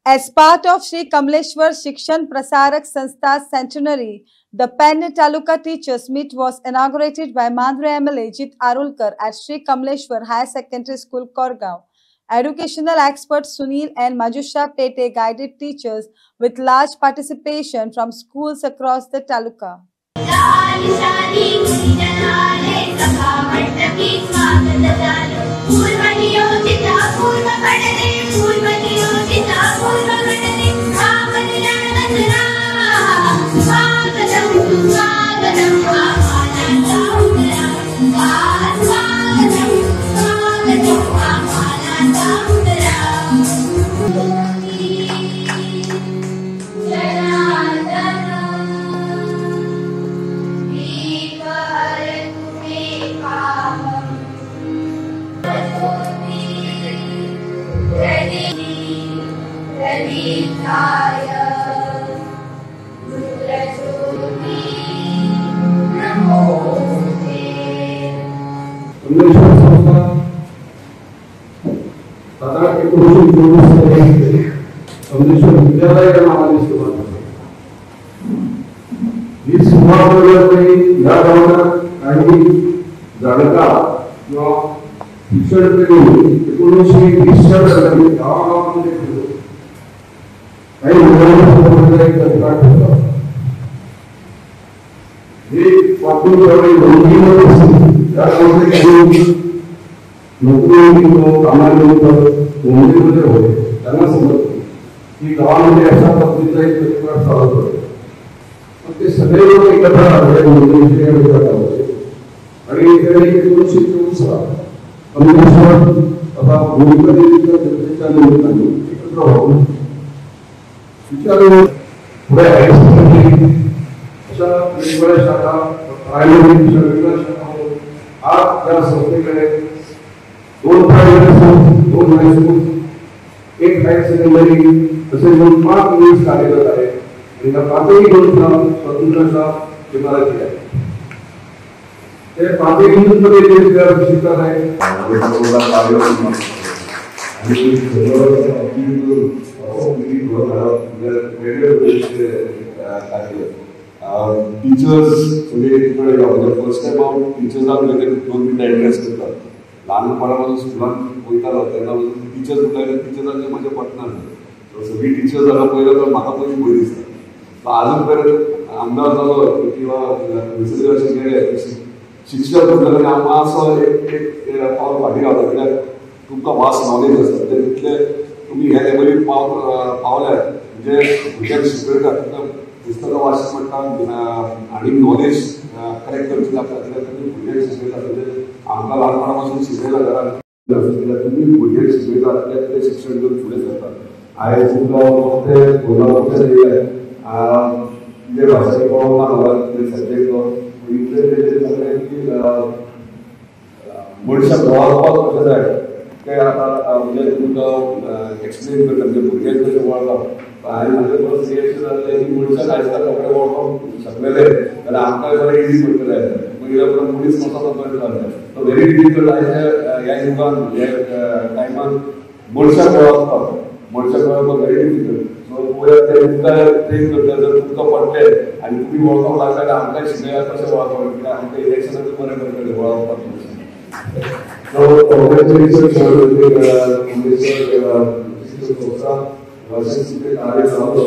As part of Sri Kamleshwar Shikshan Prasarak Sanstha's centenary, the Penn Taluka Teachers Meet was inaugurated by Mandra MLA Jit Arulkar at Sri Kamleshwar Higher Secondary School, Korgaon. Educational experts Sunil and Majusha Pete guided teachers with large participation from schools across the taluka. विद्यालय का नाम ही सुरुवात या गावात काही जाणकार किंवा शिक्षणप्रेमी 1920च्या दरम्यान गावागावामध्ये काही मुलांना एक अधिकार होता. हे वाटून जेवढे नोकरीवर असतील त्या गावामध्ये नोकरी कामानिमित्त मुंबईमध्ये होते त्यांना समजतं की गावामध्ये अशा पद्धतीचा एक प्रतिकार चालत होते. ते सगळे लोक एकत्र आले आणि 1924 कमलेश्वर आता भूमिकेच्या जनतेच्या निमित्ताने एकत्र होऊन विचारून पुढे हायस्कूल अशा वेगवेगळ्या शाखा प्रायमरी वेगवेगळ्या शाखा आज त्या संस्थेकडे 2 primary school 2 high school 1 higher secondary असे 5 इंग्लिश कार्यरत आहे. आणि त्या 5ही स्वतंत्रच्या इमारती आहे. ते 5ही इंग्लिशमध्ये जे शिकतात आहे टीचर्स फर्स्ट टाइम हांव टीचर्सांक लगेच 2 इंटरेस्ट करता. ल्हानपणापासून स्कुलांत वयतालो तेन्ना टीचर्स म्हटल्यार टिचर्सांचे म्हजे पटना सगळी टिचर्स जाल्यार पयलो तर म्हाका पयलीं भंय दिसता. अजून पर्यंत अंदाज जालो किंवा दुसरे अशें गेले शिक्षक म्हणटले हांव मातसो एक पावल फाटीं घालता कित्याक तुमकां वास्ट नॉलेज आसता ते तितले तुमी ह्या लेवलीक पावल्यात म्हणजे भुरग्यांक शिकयतात तुमकां पुस्तकां वाचची पडटा आनी नॉलेज कलेक्ट करची लागता कित्याक तुमी भुरग्यांक शिकयतात म्हणजे आमकां ल्हानपणा पासून शिकयला घरान कित्याक तुमी भुरग्यांक शिकयतात कित्याक ते शिक्षण घेवन फुडें सरतात. आयज तुमकां फक्त कोल्हापूरचे येयले जे भाशेक पळोवंक सब्जेक्ट मनशाक वळखपाक कशें जाय तें आतां म्हणजे तुमकां एक्सप्लेन करता म्हणजे भुरग्यांक कशें वळखप आनी म्हाजें बस रिएक्शन जाल्लें की मनशाक आयज काल कपडे वळखप शकलेले जाल्यार आमकांय बरें इजी पडटलें. मागीर आपण मनीस कसो कळटा जालें तो व्हेरी डिफिकल्ट आयच्या ह्या युगान ह्या टायमान मनशाक वळखप व्हेरी डिफिकल्ट. ते तुमकां ट्रेन करता जर तुमकां पडलें आनी तुमी वळखूंक लागता जाल्यार आमकां शिकयल्यार कशें वळखप कित्याक आमकां इलेक्शनाक बरें पडटलें वळखपाक. कार्य चालू